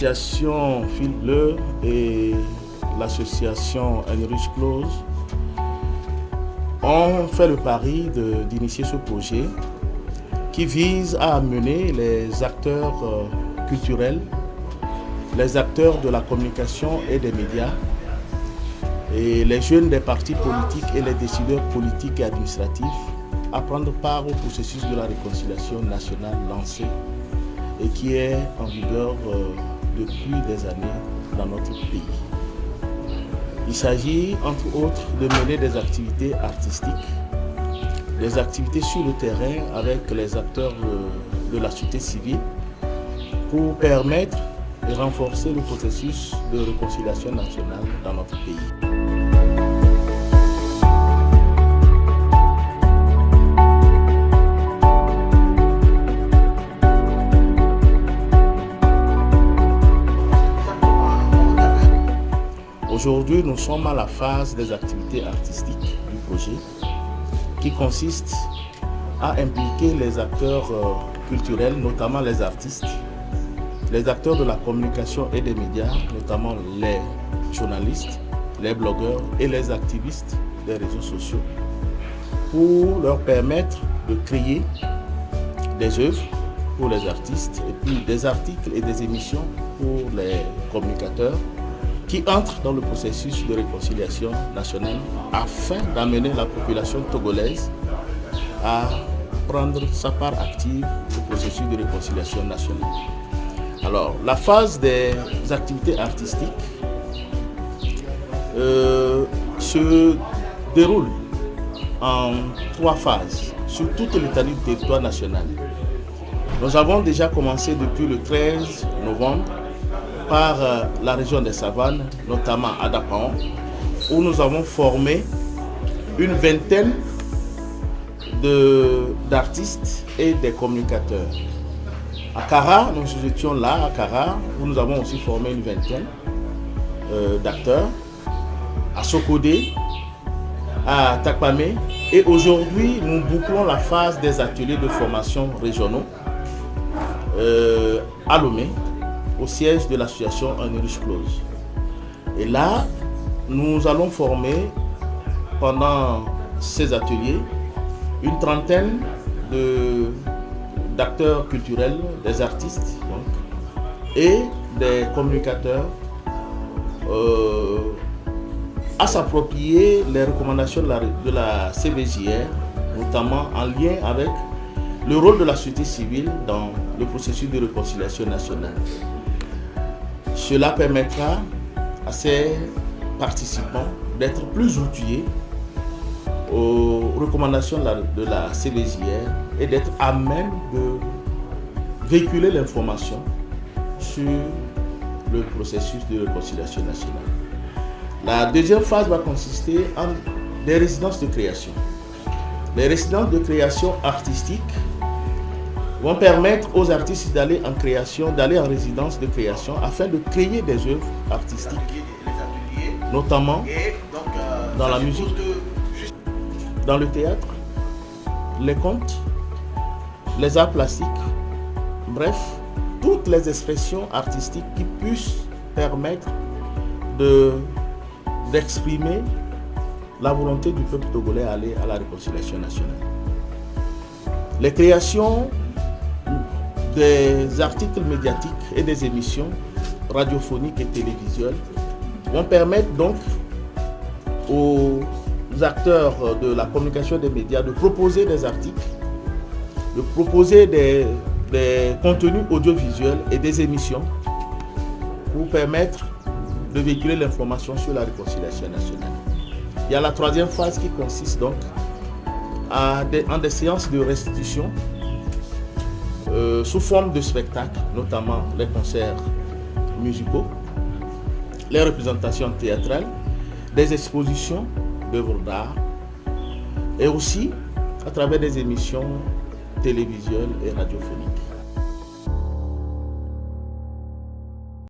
L'association Fil Bleu et l'association Heinrich Klose ont fait le pari d'initier ce projet qui vise à amener les acteurs culturels, les acteurs de la communication et des médias et les jeunes des partis politiques et les décideurs politiques et administratifs à prendre part au processus de la réconciliation nationale lancé et qui est en vigueur depuis des années dans notre pays. Il s'agit entre autres de mener des activités artistiques, des activités sur le terrain avec les acteurs de la société civile pour permettre et renforcer le processus de réconciliation nationale dans notre pays. Aujourd'hui, nous sommes à la phase des activités artistiques du projet qui consiste à impliquer les acteurs culturels, notamment les artistes, les acteurs de la communication et des médias, notamment les journalistes, les blogueurs et les activistes des réseaux sociaux, pour leur permettre de créer des œuvres pour les artistes et puis des articles et des émissions pour les communicateurs qui entrent dans le processus de réconciliation nationale afin d'amener la population togolaise à prendre sa part active au processus de réconciliation nationale. Alors, la phase des activités artistiques se déroule en 3 phases sur toute l'étendue du territoire national. Nous avons déjà commencé depuis le 13 novembre par la région des Savanes, notamment à Dapaon, où nous avons formé une vingtaine d'artistes et des communicateurs. À Kara, nous étions là, à Kara, où nous avons aussi formé une vingtaine d'acteurs. À Sokodé, à Takpamé, et aujourd'hui, nous bouclons la phase des ateliers de formation régionaux à Lomé, au siège de l'association Heinrich Klose. Et là, nous allons former pendant ces ateliers une trentaine d'acteurs culturels, des artistes donc, et des communicateurs à s'approprier les recommandations de la CVJR, notamment en lien avec le rôle de la société civile dans le processus de réconciliation nationale. Cela permettra à ces participants d'être plus outillés aux recommandations de la CVJR et d'être à même de véhiculer l'information sur le processus de réconciliation nationale. La deuxième phase va consister en des résidences de création. Les résidences de création artistique vont permettre aux artistes d'aller en création, d'aller en résidence de création afin de créer des œuvres artistiques, notamment dans la musique, dans le théâtre, les contes, les arts plastiques, bref, toutes les expressions artistiques qui puissent permettre d'exprimer la volonté du peuple togolais à aller à la réconciliation nationale. Les créations des articles médiatiques et des émissions radiophoniques et télévisuelles vont permettre donc aux acteurs de la communication des médias de proposer des articles, de proposer des contenus audiovisuels et des émissions pour permettre de véhiculer l'information sur la réconciliation nationale. Il y a la troisième phase qui consiste donc en des séances de restitution sous forme de spectacles, notamment les concerts musicaux, les représentations théâtrales, des expositions d'œuvres d'art et aussi à travers des émissions télévisuelles et radiophoniques.